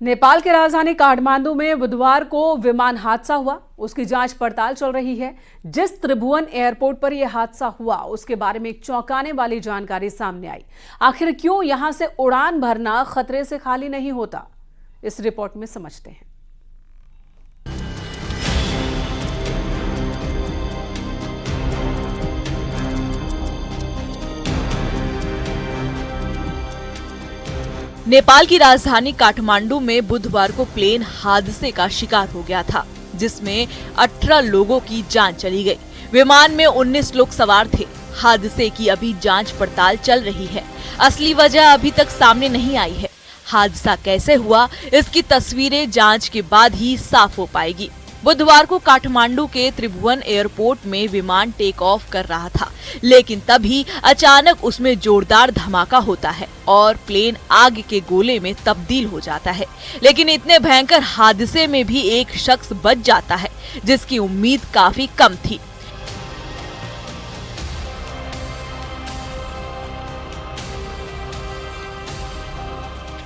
नेपाल की राजधानी काठमांडू में बुधवार को विमान हादसा हुआ। उसकी जांच पड़ताल चल रही है। जिस त्रिभुवन एयरपोर्ट पर यह हादसा हुआ उसके बारे में एक चौंकाने वाली जानकारी सामने आई। आखिर क्यों यहां से उड़ान भरना खतरे से खाली नहीं होता, इस रिपोर्ट में समझते हैं। नेपाल की राजधानी काठमांडू में बुधवार को प्लेन हादसे का शिकार हो गया था, जिसमें 18 लोगों की जान चली गई। विमान में 19 लोग सवार थे। हादसे की अभी जांच पड़ताल चल रही है। असली वजह अभी तक सामने नहीं आई है। हादसा कैसे हुआ, इसकी तस्वीरें जांच के बाद ही साफ हो पाएगी। बुधवार को काठमांडू के त्रिभुवन एयरपोर्ट में विमान टेक ऑफ कर रहा था, लेकिन तभी अचानक उसमें जोरदार धमाका होता है और प्लेन आग के गोले में तब्दील हो जाता है। लेकिन इतने भयंकर हादसे में भी एक शख्स बच जाता है, जिसकी उम्मीद काफी कम थी।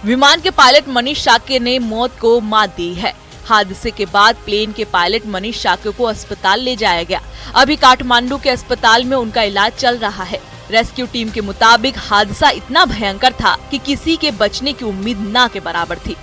विमान के पायलट मनीष शाक्य ने मौत को मात दी है। हादसे के बाद प्लेन के पायलट मनीष शाक्य को अस्पताल ले जाया गया। अभी काठमांडू के अस्पताल में उनका इलाज चल रहा है। रेस्क्यू टीम के मुताबिक हादसा इतना भयंकर था कि किसी के बचने की उम्मीद ना के बराबर थी।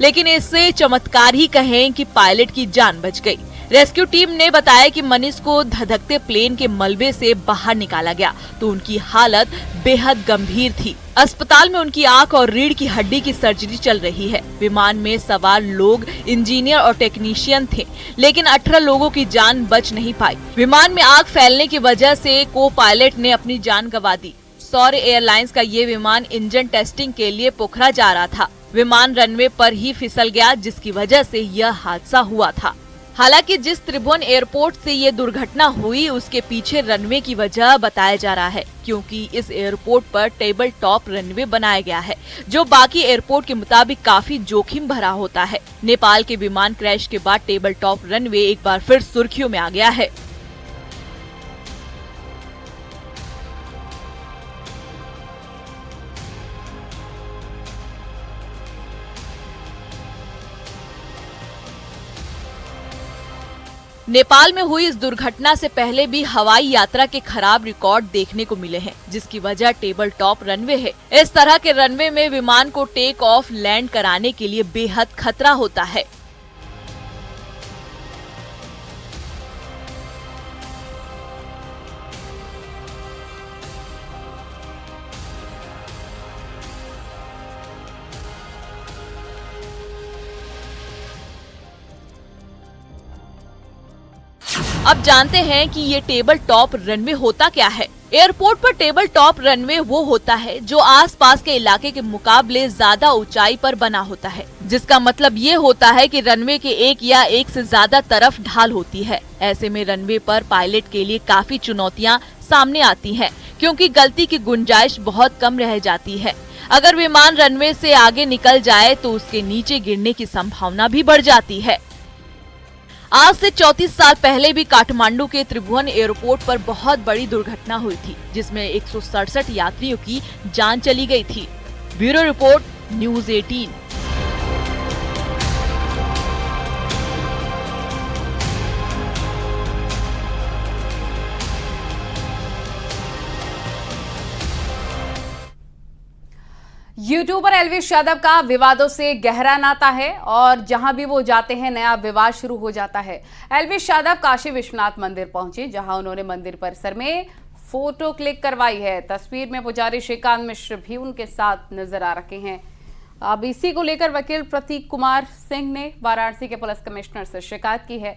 लेकिन इससे चमत्कार ही कहें कि पायलट की जान बच गई। रेस्क्यू टीम ने बताया कि मनीष को धधकते प्लेन के मलबे से बाहर निकाला गया तो उनकी हालत बेहद गंभीर थी। अस्पताल में उनकी आंख और रीढ़ की हड्डी की सर्जरी चल रही है। विमान में सवार लोग इंजीनियर और टेक्नीशियन थे, लेकिन 18 लोगों की जान बच नहीं पाई। विमान में आग फैलने की वजह से को पायलट ने अपनी जान गंवा दी। सौर एयरलाइंस का ये विमान इंजन टेस्टिंग के लिए पोखरा जा रहा था। विमान रनवे पर ही फिसल गया, जिसकी वजह से यह हादसा हुआ था। हालांकि जिस त्रिभुवन एयरपोर्ट से ये दुर्घटना हुई उसके पीछे रनवे की वजह बताया जा रहा है, क्योंकि इस एयरपोर्ट पर टेबल टॉप रनवे बनाया गया है, जो बाकी एयरपोर्ट के मुताबिक काफी जोखिम भरा होता है। नेपाल के विमान क्रैश के बाद टेबल टॉप रनवे एक बार फिर सुर्खियों में आ गया है। नेपाल में हुई इस दुर्घटना से पहले भी हवाई यात्रा के खराब रिकॉर्ड देखने को मिले हैं, जिसकी वजह टेबल टॉप रनवे है। इस तरह के रनवे में विमान को टेक ऑफ लैंड कराने के लिए बेहद खतरा होता है। अब जानते हैं कि ये टेबल टॉप रनवे होता क्या है। एयरपोर्ट पर टेबल टॉप रनवे वो होता है जो आसपास के इलाके के मुकाबले ज्यादा ऊंचाई पर बना होता है, जिसका मतलब ये होता है कि रनवे के एक या एक से ज्यादा तरफ ढाल होती है। ऐसे में रनवे पर पायलट के लिए काफी चुनौतियां सामने आती हैं, क्योंकि गलती की गुंजाइश बहुत कम रह जाती है। अगर विमान रनवे से आगे निकल जाए तो उसके नीचे गिरने की संभावना भी बढ़ जाती है। आज से 34 साल पहले भी काठमांडू के त्रिभुवन एयरपोर्ट पर बहुत बड़ी दुर्घटना हुई थी, जिसमें 167 यात्रियों की जान चली गई थी। Bureau report, news 18। YouTuber Elvish Yadav का विवादों से गहरा नाता है और जहां भी वो जाते हैं नया विवाद शुरू हो जाता है। एल्विश यादव काशी विश्वनाथ मंदिर पहुंचे, जहां उन्होंने मंदिर परिसर में फोटो क्लिक करवाई है। तस्वीर में पुजारी श्रीकांत मिश्र भी उनके साथ नजर आ रहे हैं। अब इसी को लेकर वकील प्रतीक कुमार सिंह ने वाराणसी के पुलिस कमिश्नर से शिकायत की है।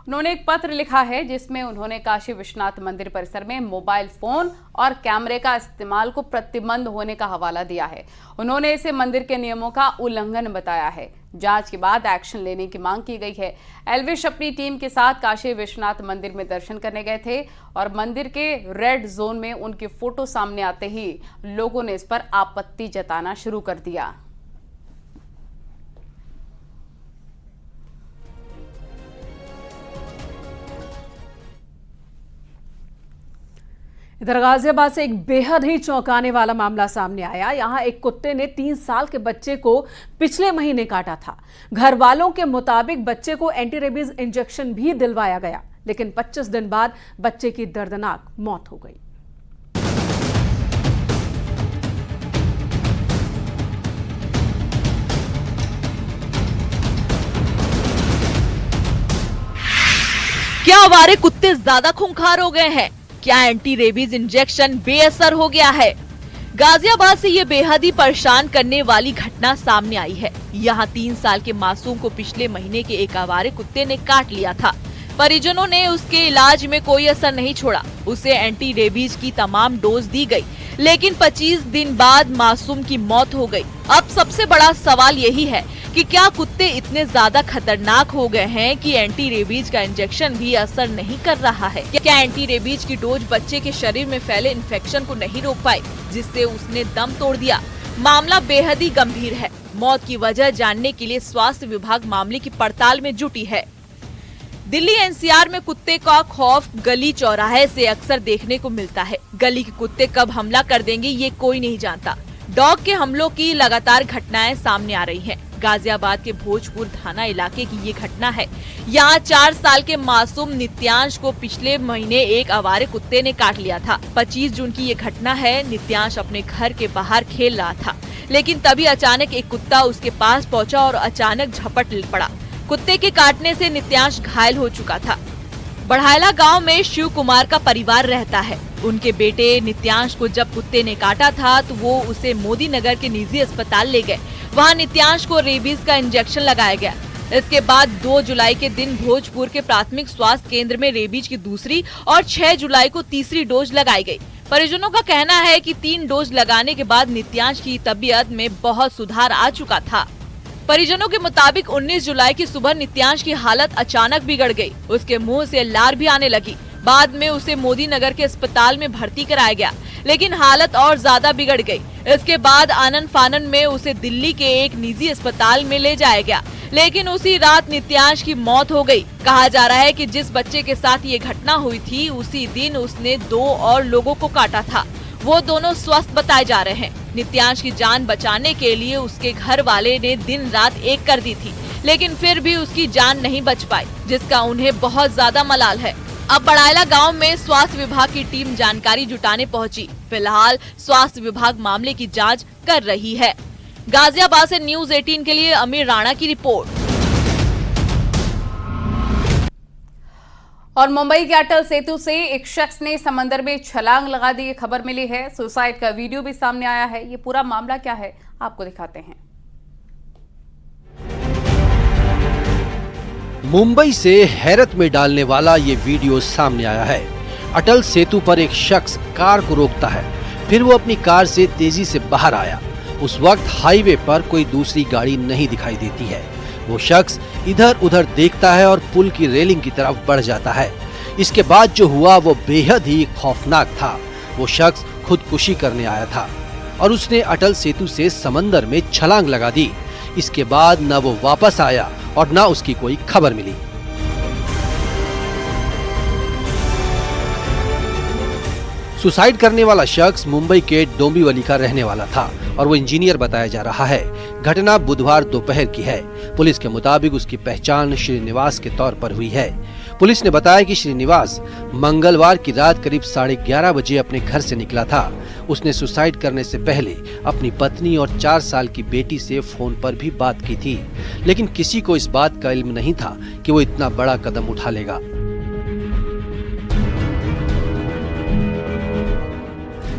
उन्होंने एक पत्र लिखा है जिसमें उन्होंने काशी विश्वनाथ मंदिर परिसर में मोबाइल फोन और कैमरे का इस्तेमाल को प्रतिबंध होने का हवाला दिया है। उन्होंने इसे मंदिर के नियमों का उल्लंघन बताया है। जांच के बाद एक्शन लेने की मांग की गई है। एल्विश अपनी टीम के साथ काशी विश्वनाथ मंदिर में दर्शन करने गए थे और मंदिर के रेड जोन में उनकी फोटो सामने आते ही लोगों ने इस पर आपत्ति जताना शुरू कर दिया। इधर गाजियाबाद से एक बेहद ही चौंकाने वाला मामला सामने आया। यहाँ एक कुत्ते ने 3 साल के बच्चे को पिछले महीने काटा था। घर वालों के मुताबिक बच्चे को एंटी रेबीज इंजेक्शन भी दिलवाया गया, लेकिन 25 दिन बाद बच्चे की दर्दनाक मौत हो गई। क्या आवारे कुत्ते ज्यादा खूंखार हो गए हैं? क्या एंटी रेबीज इंजेक्शन बेअसर हो गया है? गाजियाबाद से ये बेहद ही परेशान करने वाली घटना सामने आई है। यहाँ 3 साल के मासूम को पिछले महीने के एक आवारे कुत्ते ने काट लिया था। परिजनों ने उसके इलाज में कोई असर नहीं छोड़ा। उसे एंटी रेबीज की तमाम डोज दी गई, लेकिन 25 दिन बाद मासूम की मौत हो गई। अब सबसे बड़ा सवाल यही है कि क्या कुत्ते इतने ज्यादा खतरनाक हो गए हैं कि एंटी रेबीज का इंजेक्शन भी असर नहीं कर रहा है? क्या एंटी रेबीज की डोज बच्चे के शरीर में फैले इन्फेक्शन को नहीं रोक पाई, जिससे उसने दम तोड़ दिया? मामला बेहद ही गंभीर है। मौत की वजह जानने के लिए स्वास्थ्य विभाग मामले की पड़ताल में जुटी है। दिल्ली एनसीआर में कुत्ते का खौफ गली चौराहे से अक्सर देखने को मिलता है। गली के कुत्ते कब हमला कर देंगे ये कोई नहीं जानता। डॉग के हमलों की लगातार घटनाएं सामने आ रही हैं। गाजियाबाद के भोजपुर थाना इलाके की ये घटना है। यहाँ 4 साल के मासूम नित्यांश को पिछले महीने एक आवारे कुत्ते ने काट लिया था। 25 जून की ये घटना है। नित्यांश अपने घर के बाहर खेल रहा था, लेकिन तभी अचानक एक कुत्ता उसके पास पहुंचा और अचानक झपट पड़ा। कुत्ते के काटने से नित्यांश घायल हो चुका था। बढ़ायला गांव में शिव कुमार का परिवार रहता है। उनके बेटे नित्यांश को जब कुत्ते ने काटा था तो वो उसे मोदी नगर के निजी अस्पताल ले गए। वहां नित्यांश को रेबीज का इंजेक्शन लगाया गया। इसके बाद 2 जुलाई के दिन भोजपुर के प्राथमिक स्वास्थ्य केंद्र में रेबीज की दूसरी और 6 जुलाई को तीसरी डोज लगाई गई। परिजनों का कहना है कि 3 डोज लगाने के बाद नित्यांश की तबीयत में बहुत सुधार आ चुका था। परिजनों के मुताबिक 19 जुलाई की सुबह नित्यांश की हालत अचानक बिगड़ गई। उसके मुंह से लार भी आने लगी। बाद में उसे मोदी नगर के अस्पताल में भर्ती कराया गया, लेकिन हालत और ज्यादा बिगड़ गई। इसके बाद आनन फानन में उसे दिल्ली के एक निजी अस्पताल में ले जाया गया, लेकिन उसी रात नित्यांश की मौत हो गई। कहा जा रहा है कि जिस बच्चे के साथ ये घटना हुई थी उसी दिन उसने 2 और लोगों को काटा था। वो दोनों स्वस्थ बताए जा रहे हैं। नित्यांश की जान बचाने के लिए उसके घर वाले ने दिन रात एक कर दी थी, लेकिन फिर भी उसकी जान नहीं बच पाई, जिसका उन्हें बहुत ज्यादा मलाल है। अब बढ़ायला गांव में स्वास्थ्य विभाग की टीम जानकारी जुटाने पहुंची। फिलहाल स्वास्थ्य विभाग मामले की जांच कर रही है। गाजियाबाद से न्यूज़ 18 के लिए अमीर राणा की रिपोर्ट। और मुंबई के अटल सेतु से एक शख्स ने समंदर में छलांग लगा दी, खबर मिली है। सुसाइड का वीडियो भी सामने आया है। ये पूरा मामला क्या है आपको दिखाते हैं। मुंबई से हैरत में डालने वाला ये वीडियो सामने आया है। अटल सेतु पर एक शख्स कार को रोकता है, फिर वो अपनी कार से तेजी से बाहर आया। उस वक्त हाईवे पर कोई दूसरी गाड़ी नहीं दिखाई देती है। वो शख्स इधर उधर देखता है और पुल की रेलिंग की तरफ बढ़ जाता है। इसके बाद जो हुआ वो बेहद ही खौफनाक था। वो शख्स खुदकुशी करने आया था और उसने अटल सेतु से समंदर में छलांग लगा दी। इसके बाद न वो वापस आया और न उसकी कोई खबर मिली। सुसाइड करने वाला शख्स मुंबई के डोंबिवली का रहने वाला था और वो इंजीनियर बताया जा रहा है। घटना बुधवार दोपहर की है। पुलिस के मुताबिक उसकी पहचान श्रीनिवास के तौर पर हुई है। पुलिस ने बताया कि श्रीनिवास मंगलवार की रात करीब 11:30 बजे अपने घर से निकला था। उसने सुसाइड करने से पहले अपनी पत्नी और 4 साल की बेटी से फोन पर भी बात की थी, लेकिन किसी को इस बात का इल्म नहीं था कि वो इतना बड़ा कदम उठा लेगा।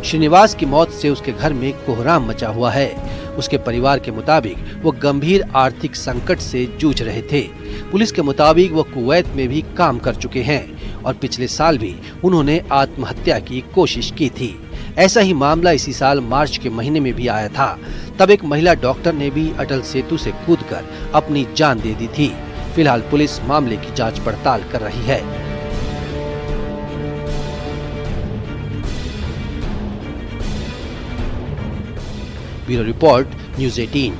श्रीनिवास की मौत से उसके घर में कोहराम मचा हुआ है। उसके परिवार के मुताबिक वो गंभीर आर्थिक संकट से जूझ रहे थे। पुलिस के मुताबिक वो कुवैत में भी काम कर चुके हैं और पिछले साल भी उन्होंने आत्महत्या की कोशिश की थी। ऐसा ही मामला इसी साल मार्च के महीने में भी आया था। तब एक महिला डॉक्टर ने भी अटल सेतु से कूदकर अपनी जान दे दी थी। फिलहाल पुलिस मामले की जांच पड़ताल कर रही है। Bureau report, news 18।